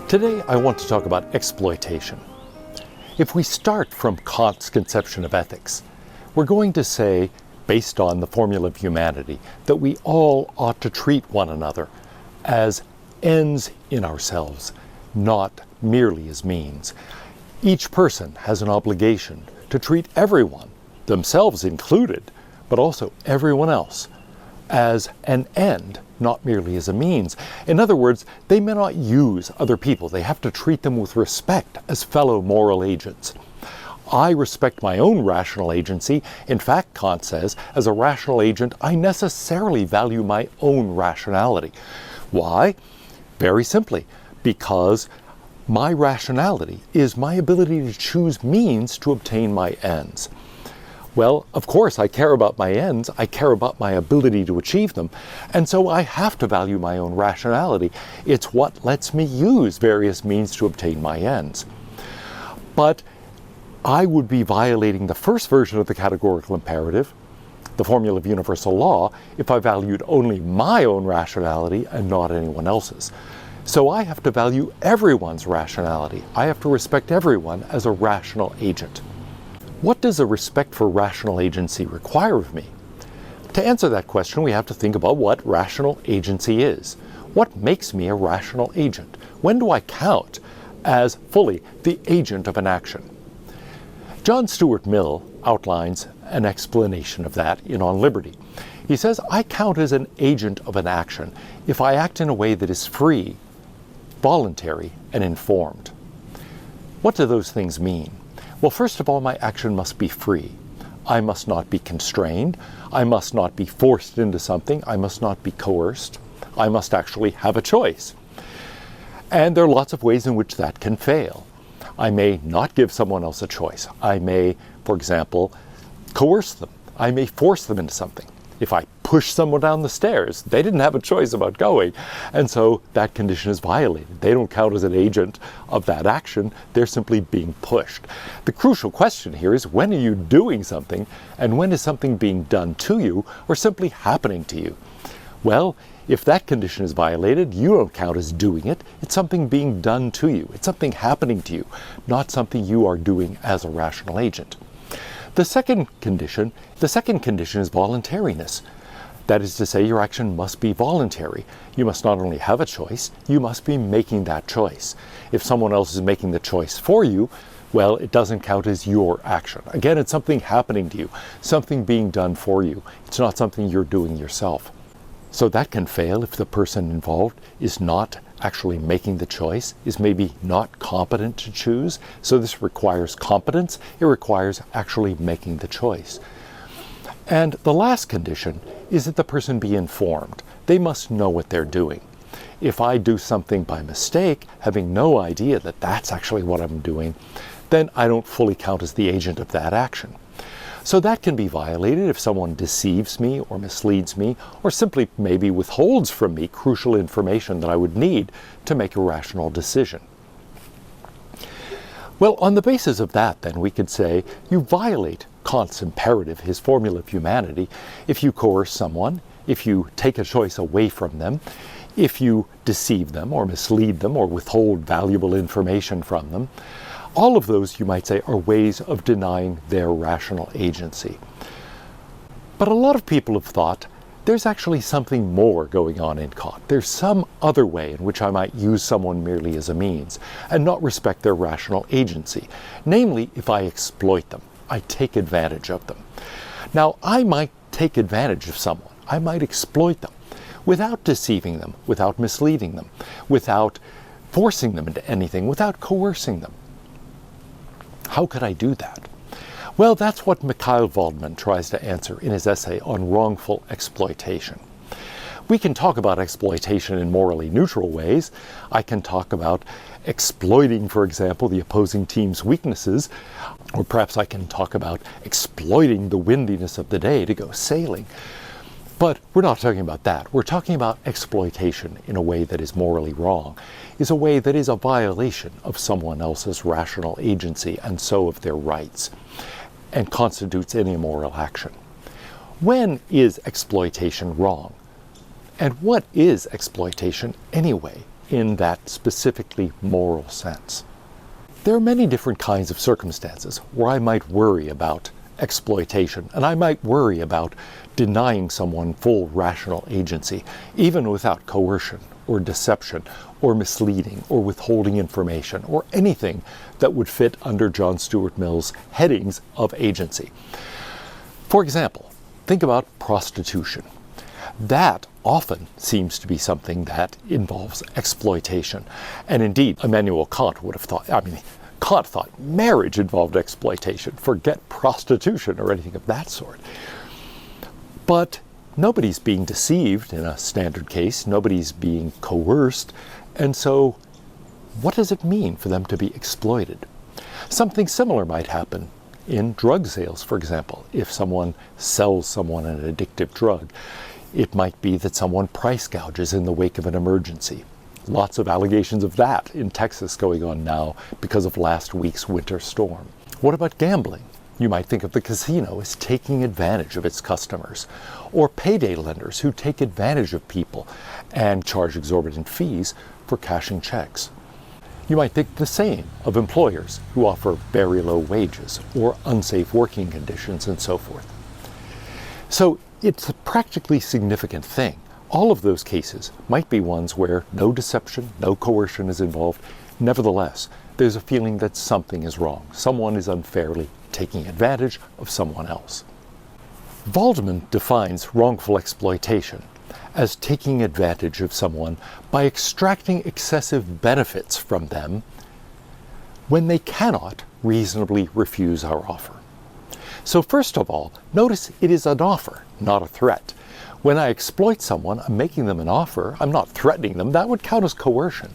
Today I want to talk about exploitation. If we start from Kant's conception of ethics, we're going to say, based on the formula of humanity, that we all ought to treat one another as ends in ourselves, not merely as means. Each person has an obligation to treat everyone, themselves included, but also everyone else, as an end, not merely as a means. In other words, they may not use other people. They have to treat them with respect as fellow moral agents. I respect my own rational agency. In fact, Kant says, as a rational agent, I necessarily value my own rationality. Why? Very simply, because my rationality is my ability to choose means to obtain my ends. Well, of course, I care about my ends, I care about my ability to achieve them, and so I have to value my own rationality. It's what lets me use various means to obtain my ends. But I would be violating the first version of the categorical imperative, the formula of universal law, if I valued only my own rationality and not anyone else's. So I have to value everyone's rationality. I have to respect everyone as a rational agent. What does a respect for rational agency require of me? To answer that question, we have to think about what rational agency is. What makes me a rational agent? When do I count as fully the agent of an action? John Stuart Mill outlines an explanation of that in On Liberty. He says, I count as an agent of an action if I act in a way that is free, voluntary, and informed. What do those things mean? Well, first of all, my action must be free. I must not be constrained. I must not be forced into something. I must not be coerced. I must actually have a choice. And there are lots of ways in which that can fail. I may not give someone else a choice. I may, for example, coerce them. I may force them into something. If I push someone down the stairs, they didn't have a choice about going, and so that condition is violated. They don't count as an agent of that action, they're simply being pushed. The crucial question here is, when are you doing something, and when is something being done to you, or simply happening to you? Well, if that condition is violated, you don't count as doing it. It's something being done to you. It's something happening to you, not something you are doing as a rational agent. The second condition is voluntariness. That is to say, your action must be voluntary. You must not only have a choice, you must be making that choice. If someone else is making the choice for you, well, it doesn't count as your action. Again, it's something happening to you, something being done for you. It's not something you're doing yourself. So that can fail if the person involved is not actually making the choice, is maybe not competent to choose. So this requires competence. It requires actually making the choice. And the last condition is that the person be informed. They must know what they're doing. If I do something by mistake, having no idea that that's actually what I'm doing, then I don't fully count as the agent of that action. So that can be violated if someone deceives me or misleads me, or simply maybe withholds from me crucial information that I would need to make a rational decision. Well, on the basis of that, then, we could say you violate Kant's imperative, his formula of humanity, if you coerce someone, if you take a choice away from them, if you deceive them or mislead them or withhold valuable information from them. All of those, you might say, are ways of denying their rational agency. But a lot of people have thought there's actually something more going on in Kant. There's some other way in which I might use someone merely as a means and not respect their rational agency. Namely, if I exploit them, I take advantage of them. Now, I might take advantage of someone. I might exploit them without deceiving them, without misleading them, without forcing them into anything, without coercing them. How could I do that? Well, that's what Mikhail Waldman tries to answer in his essay on wrongful exploitation. We can talk about exploitation in morally neutral ways. I can talk about exploiting, for example, the opposing team's weaknesses, or perhaps I can talk about exploiting the windiness of the day to go sailing. But we're not talking about that. We're talking about exploitation in a way that is morally wrong, is a way that is a violation of someone else's rational agency and so of their rights, and constitutes any immoral action. When is exploitation wrong? And what is exploitation anyway? in that specifically moral sense. There are many different kinds of circumstances where I might worry about exploitation, and I might worry about denying someone full rational agency, even without coercion or deception or misleading or withholding information or anything that would fit under John Stuart Mill's headings of agency. For example, think about prostitution. That often seems to be something that involves exploitation. And indeed, Immanuel Kant would have thought, Kant thought marriage involved exploitation. Forget prostitution or anything of that sort. But nobody's being deceived in a standard case. Nobody's being coerced. And so what does it mean for them to be exploited? Something similar might happen in drug sales, for example. If someone sells someone an addictive drug, it might be that someone price gouges in the wake of an emergency. Lots of allegations of that in Texas going on now because of last week's winter storm. What about gambling? You might think of the casino as taking advantage of its customers, or payday lenders who take advantage of people and charge exorbitant fees for cashing checks. You might think the same of employers who offer very low wages or unsafe working conditions and so forth. So it's a practically significant thing. All of those cases might be ones where no deception, no coercion is involved. Nevertheless, there's a feeling that something is wrong. Someone is unfairly taking advantage of someone else. Waldman defines wrongful exploitation as taking advantage of someone by extracting excessive benefits from them when they cannot reasonably refuse our offer. So first of all, notice it is an offer, not a threat. When I exploit someone, I'm making them an offer. I'm not threatening them. That would count as coercion.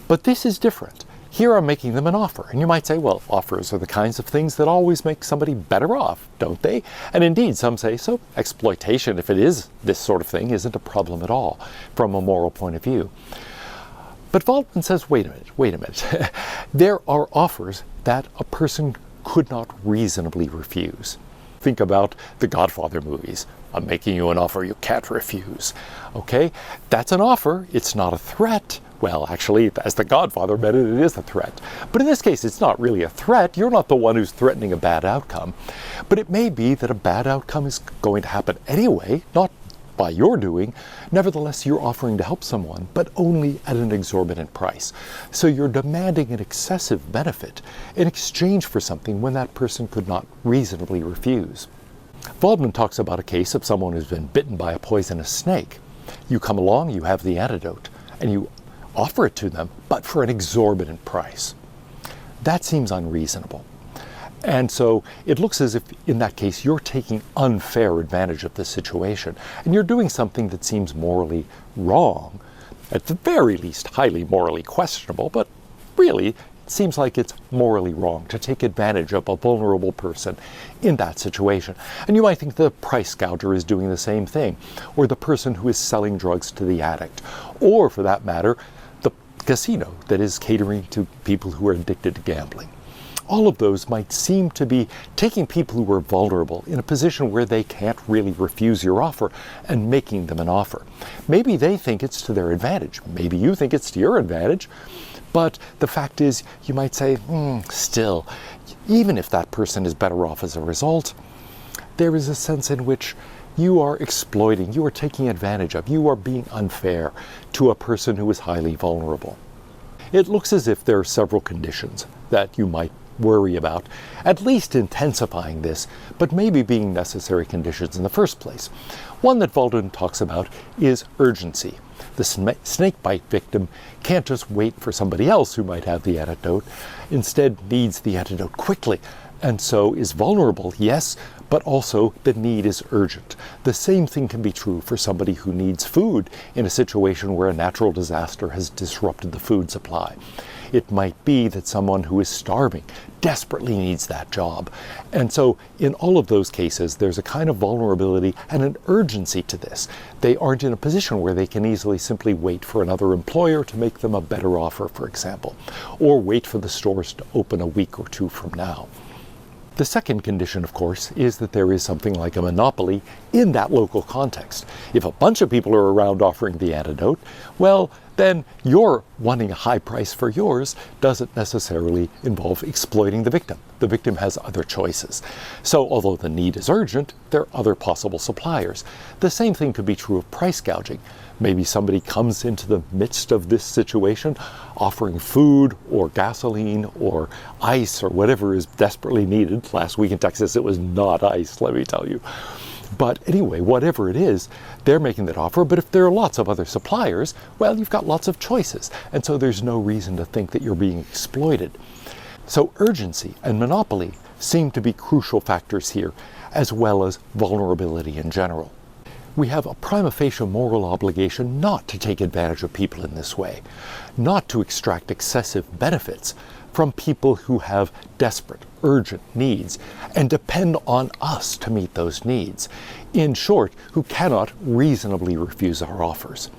But this is different. Here I'm making them an offer. And you might say, well, offers are the kinds of things that always make somebody better off, don't they? And indeed, some say, so exploitation, if it is this sort of thing, isn't a problem at all from a moral point of view. But Waldman says, wait a minute. There are offers that a person could not reasonably refuse. Think about the Godfather movies. I'm making you an offer you can't refuse. Okay? That's an offer. It's not a threat. Well, actually, as the Godfather meant it, it is a threat. But in this case, it's not really a threat. You're not the one who's threatening a bad outcome. But it may be that a bad outcome is going to happen anyway, not by your doing. Nevertheless, you're offering to help someone, but only at an exorbitant price. So you're demanding an excessive benefit in exchange for something when that person could not reasonably refuse. Waldman talks about a case of someone who's been bitten by a poisonous snake. You come along, you have the antidote, and you offer it to them, but for an exorbitant price. That seems unreasonable. And so it looks as if, in that case, you're taking unfair advantage of the situation, and you're doing something that seems morally wrong, at the very least highly morally questionable, but really it seems like it's morally wrong to take advantage of a vulnerable person in that situation. And you might think the price gouger is doing the same thing, or the person who is selling drugs to the addict, or for that matter, the casino that is catering to people who are addicted to gambling. All of those might seem to be taking people who are vulnerable in a position where they can't really refuse your offer and making them an offer. Maybe they think it's to their advantage. Maybe you think it's to your advantage. But the fact is, you might say, still, even if that person is better off as a result, there is a sense in which you are exploiting, you are taking advantage of, you are being unfair to a person who is highly vulnerable. It looks as if there are several conditions that you might worry about, at least intensifying this, but maybe being necessary conditions in the first place. One that Waldman talks about is urgency. The snake bite victim can't just wait for somebody else who might have the antidote, instead needs the antidote quickly, and so is vulnerable, yes, but also the need is urgent. The same thing can be true for somebody who needs food in a situation where a natural disaster has disrupted the food supply. It might be that someone who is starving desperately needs that job. And so in all of those cases, there's a kind of vulnerability and an urgency to this. They aren't in a position where they can easily simply wait for another employer to make them a better offer, for example, or wait for the stores to open a week or two from now. The second condition, of course, is that there is something like a monopoly in that local context. If a bunch of people are around offering the antidote, well, then your wanting a high price for yours doesn't necessarily involve exploiting the victim. The victim has other choices. So although the need is urgent, there are other possible suppliers. The same thing could be true of price gouging. Maybe somebody comes into the midst of this situation offering food or gasoline or ice or whatever is desperately needed. Last week in Texas, it was not ice, let me tell you. But anyway, whatever it is, they're making that offer. But if there are lots of other suppliers, well, you've got lots of choices. And so there's no reason to think that you're being exploited. So urgency and monopoly seem to be crucial factors here, as well as vulnerability in general. We have a prima facie moral obligation not to take advantage of people in this way, not to extract excessive benefits from people who have desperate, urgent needs and depend on us to meet those needs. In short, who cannot reasonably refuse our offers.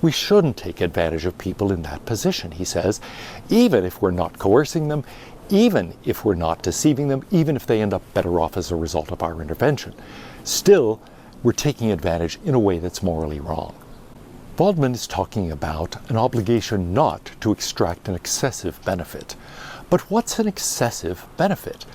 We shouldn't take advantage of people in that position, he says, even if we're not coercing them, even if we're not deceiving them, even if they end up better off as a result of our intervention. Still, we're taking advantage in a way that's morally wrong. Waldman is talking about an obligation not to extract an excessive benefit. But what's an excessive benefit?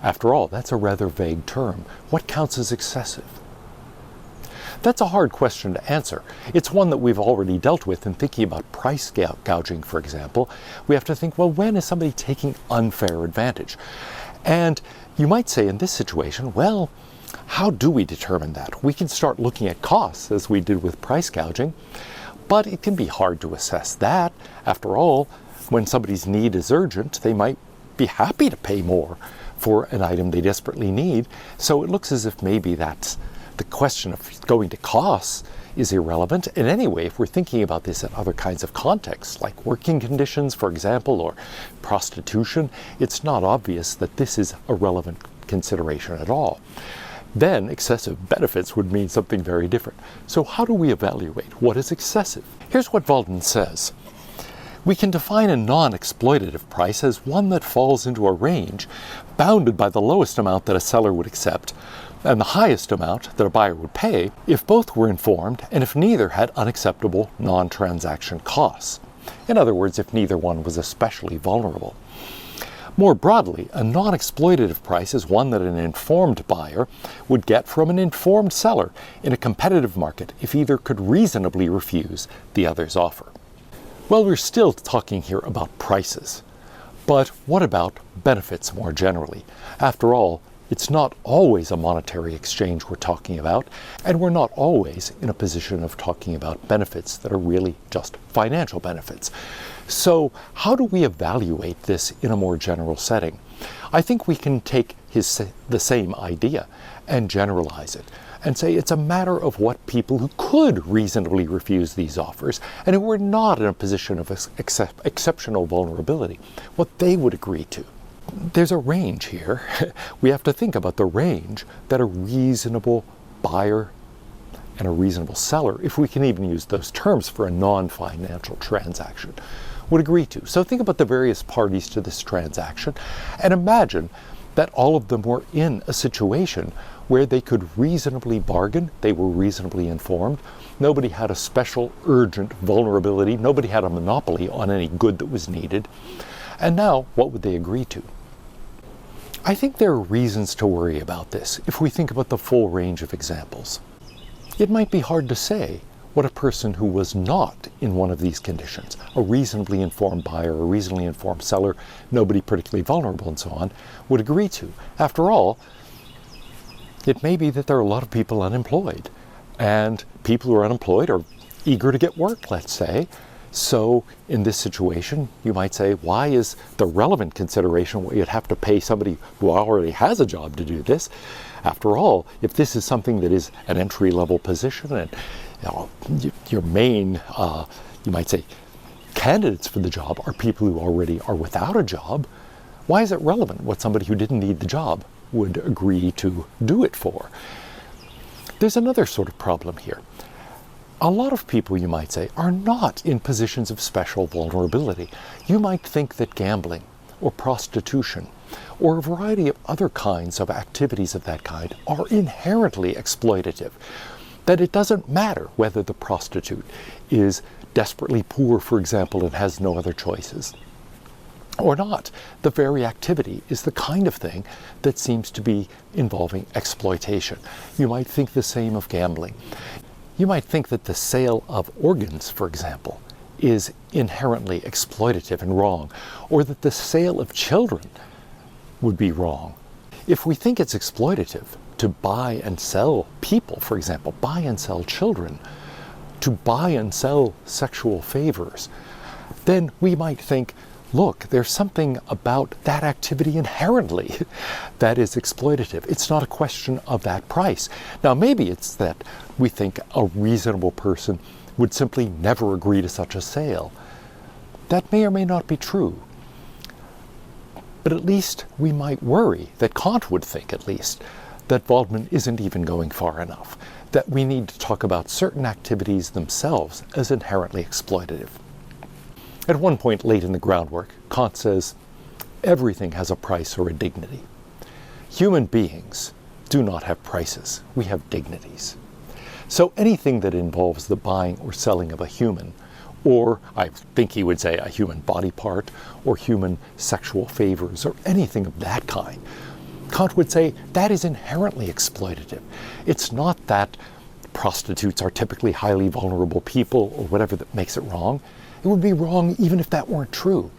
After all, that's a rather vague term. What counts as excessive? That's a hard question to answer. It's one that we've already dealt with in thinking about price gouging, for example. We have to think, well, when is somebody taking unfair advantage? And you might say in this situation, well, how do we determine that? We can start looking at costs, as we did with price gouging, but it can be hard to assess that. After all, when somebody's need is urgent, they might be happy to pay more for an item they desperately need. So it looks as if maybe that's the question of going to costs is irrelevant. And anyway, if we're thinking about this in other kinds of contexts, like working conditions, for example, or prostitution, it's not obvious that this is a relevant consideration at all. Then excessive benefits would mean something very different. So how do we evaluate what is excessive? Here's what Waldman says. We can define a non-exploitative price as one that falls into a range bounded by the lowest amount that a seller would accept and the highest amount that a buyer would pay if both were informed and if neither had unacceptable non-transaction costs. In other words, if neither one was especially vulnerable. More broadly, a non-exploitative price is one that an informed buyer would get from an informed seller in a competitive market if either could reasonably refuse the other's offer. Well, we're still talking here about prices, but what about benefits more generally? After all, it's not always a monetary exchange we're talking about, and we're not always in a position of talking about benefits that are really just financial benefits. So how do we evaluate this in a more general setting? I think we can take the same idea and generalize it and say it's a matter of what people who could reasonably refuse these offers and who were not in a position of exceptional vulnerability, what they would agree to. There's a range here. We have to think about the range that a reasonable buyer and a reasonable seller, if we can even use those terms for a non-financial transaction, would agree to. So think about the various parties to this transaction and imagine that all of them were in a situation where they could reasonably bargain, they were reasonably informed, nobody had a special urgent vulnerability, nobody had a monopoly on any good that was needed. And now, what would they agree to? I think there are reasons to worry about this if we think about the full range of examples. It might be hard to say what a person who was not in one of these conditions, a reasonably informed buyer, a reasonably informed seller, nobody particularly vulnerable and so on, would agree to. After all, it may be that there are a lot of people unemployed, and people who are unemployed are eager to get work, let's say. So in this situation, you might say, why is the relevant consideration what you'd have to pay somebody who already has a job to do this? After all, if this is something that is an entry-level position and your main, you might say, candidates for the job are people who already are without a job, why is it relevant what somebody who didn't need the job would agree to do it for? There's another sort of problem here. A lot of people, you might say, are not in positions of special vulnerability. You might think that gambling or prostitution or a variety of other kinds of activities of that kind are inherently exploitative. that it doesn't matter whether the prostitute is desperately poor, for example, and has no other choices, or not. The very activity is the kind of thing that seems to be involving exploitation. You might think the same of gambling. You might think that the sale of organs, for example, is inherently exploitative and wrong, or that the sale of children would be wrong. If we think it's exploitative to buy and sell people, for example, buy and sell children, to buy and sell sexual favors, then we might think, look, there's something about that activity inherently that is exploitative. It's not a question of that price. Now, maybe it's that we think a reasonable person would simply never agree to such a sale. That may or may not be true. But at least we might worry, that Kant would think at least, that Waldman isn't even going far enough, that we need to talk about certain activities themselves as inherently exploitative. At one point late in the groundwork, Kant says, everything has a price or a dignity. Human beings do not have prices, we have dignities. So anything that involves the buying or selling of a human, or I think he would say a human body part, or human sexual favors, or anything of that kind, Kant would say that is inherently exploitative. It's not that prostitutes are typically highly vulnerable people or whatever that makes it wrong. It would be wrong even if that weren't true.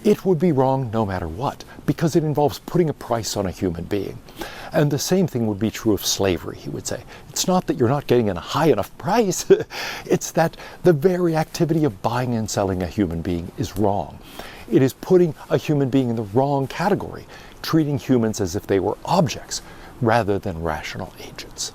It would be wrong no matter what, because it involves putting a price on a human being. And the same thing would be true of slavery, he would say. It's not that you're not getting a high enough price, it's that the very activity of buying and selling a human being is wrong. It is putting a human being in the wrong category, treating humans as if they were objects rather than rational agents.